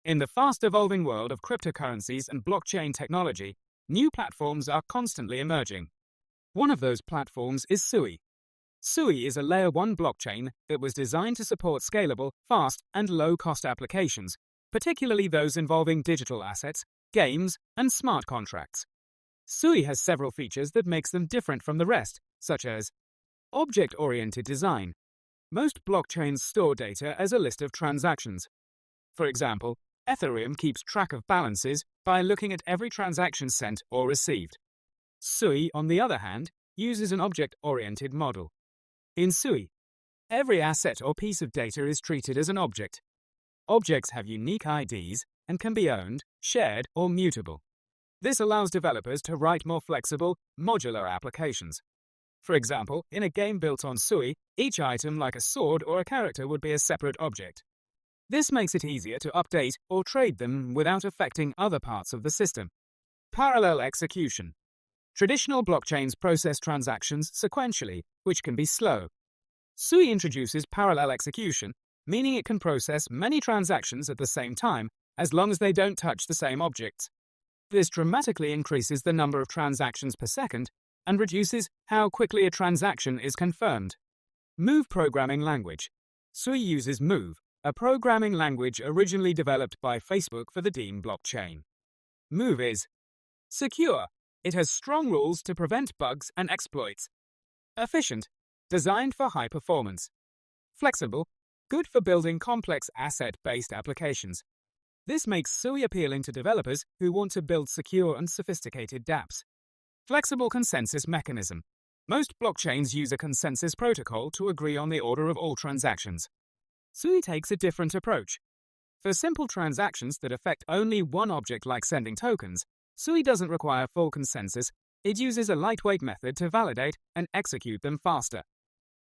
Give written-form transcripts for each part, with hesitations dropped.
In the fast-evolving world of cryptocurrencies and blockchain technology, new platforms are constantly emerging. One of those platforms is SUI. SUI is a Layer 1 blockchain that was designed to support scalable, fast, and low-cost applications, particularly those involving digital assets, games, and smart contracts. SUI has several features that makes them different from the rest, such as object-oriented design. Most blockchains store data as a list of transactions. For example, Ethereum keeps track of balances by looking at every transaction sent or received. SUI, on the other hand, uses an object-oriented model. In SUI, every asset or piece of data is treated as an object. Objects have unique IDs and can be owned, shared, or mutable. This allows developers to write more flexible, modular applications. For example, in a game built on SUI, each item like a sword or a character would be a separate object. This makes it easier to update or trade them without affecting other parts of the system. Parallel execution. Traditional blockchains process transactions sequentially, which can be slow. SUI introduces parallel execution, meaning it can process many transactions at the same time, as long as they don't touch the same objects. This dramatically increases the number of transactions per second and reduces how quickly a transaction is confirmed. Move programming language. SUI uses Move, a programming language originally developed by Facebook for the Deem blockchain. Move is secure. It has strong rules to prevent bugs and exploits. Efficient. Designed for high performance. Flexible. Good for building complex asset-based applications. This makes SUI appealing to developers who want to build secure and sophisticated dApps. Flexible consensus mechanism. Most blockchains use a consensus protocol to agree on the order of all transactions. SUI takes a different approach. For simple transactions that affect only one object like sending tokens, SUI doesn't require full consensus. It uses a lightweight method to validate and execute them faster.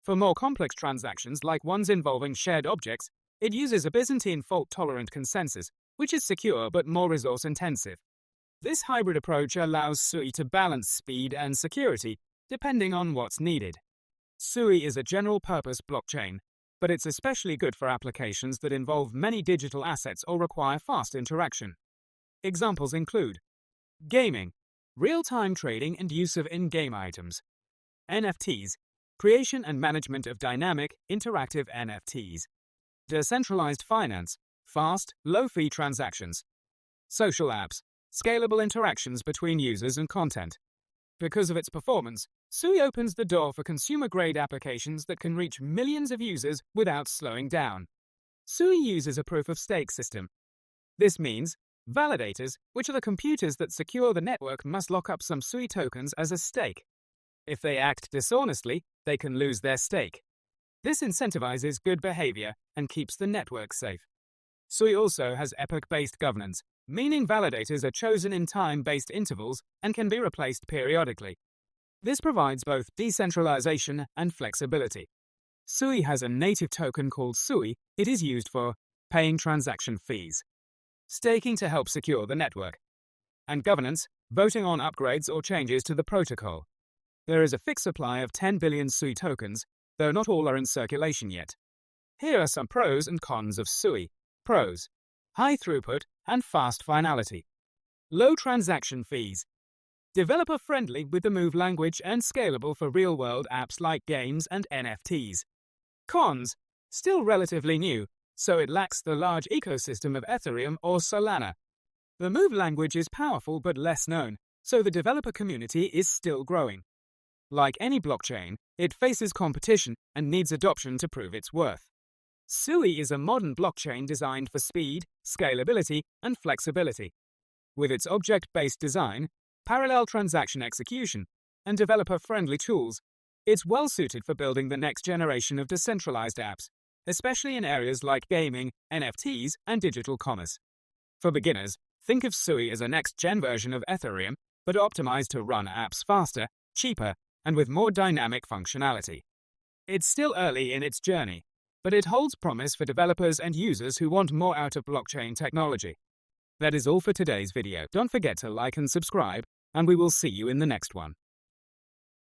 For more complex transactions like ones involving shared objects, it uses a Byzantine fault-tolerant consensus, which is secure but more resource-intensive. This hybrid approach allows SUI to balance speed and security, depending on what's needed. SUI is a general-purpose blockchain, but it's especially good for applications that involve many digital assets or require fast interaction. Examples include gaming, real-time trading and use of in-game items, NFTs, creation and management of dynamic, interactive NFTs, decentralized finance, fast, low-fee transactions, social apps, scalable interactions between users and content. Because of its performance, SUI opens the door for consumer-grade applications that can reach millions of users without slowing down. SUI uses a proof-of-stake system. This means validators, which are the computers that secure the network, must lock up some SUI tokens as a stake. If they act dishonestly, they can lose their stake. This incentivizes good behavior and keeps the network safe. SUI also has epoch-based governance, meaning validators are chosen in time-based intervals and can be replaced periodically. This provides both decentralization and flexibility. SUI has a native token called SUI. It is used for paying transaction fees, staking to help secure the network, and governance, voting on upgrades or changes to the protocol. There is a fixed supply of 10 billion SUI tokens, though not all are in circulation yet. Here are some pros and cons of SUI. Pros: high throughput and fast finality. Low transaction fees. Developer-friendly with the Move language and scalable for real-world apps like games and NFTs. Cons: still relatively new, so it lacks the large ecosystem of Ethereum or Solana. The Move language is powerful but less known, so the developer community is still growing. Like any blockchain, it faces competition and needs adoption to prove its worth. SUI is a modern blockchain designed for speed, scalability, and flexibility. With its object-based design, parallel transaction execution, and developer-friendly tools, it's well-suited for building the next generation of decentralized apps, especially in areas like gaming, NFTs, and digital commerce. For beginners, think of SUI as a next-gen version of Ethereum, but optimized to run apps faster, cheaper, and with more dynamic functionality. It's still early in its journey, but it holds promise for developers and users who want more out of blockchain technology. That is all for today's video. Don't forget to like and subscribe, and we will see you in the next one.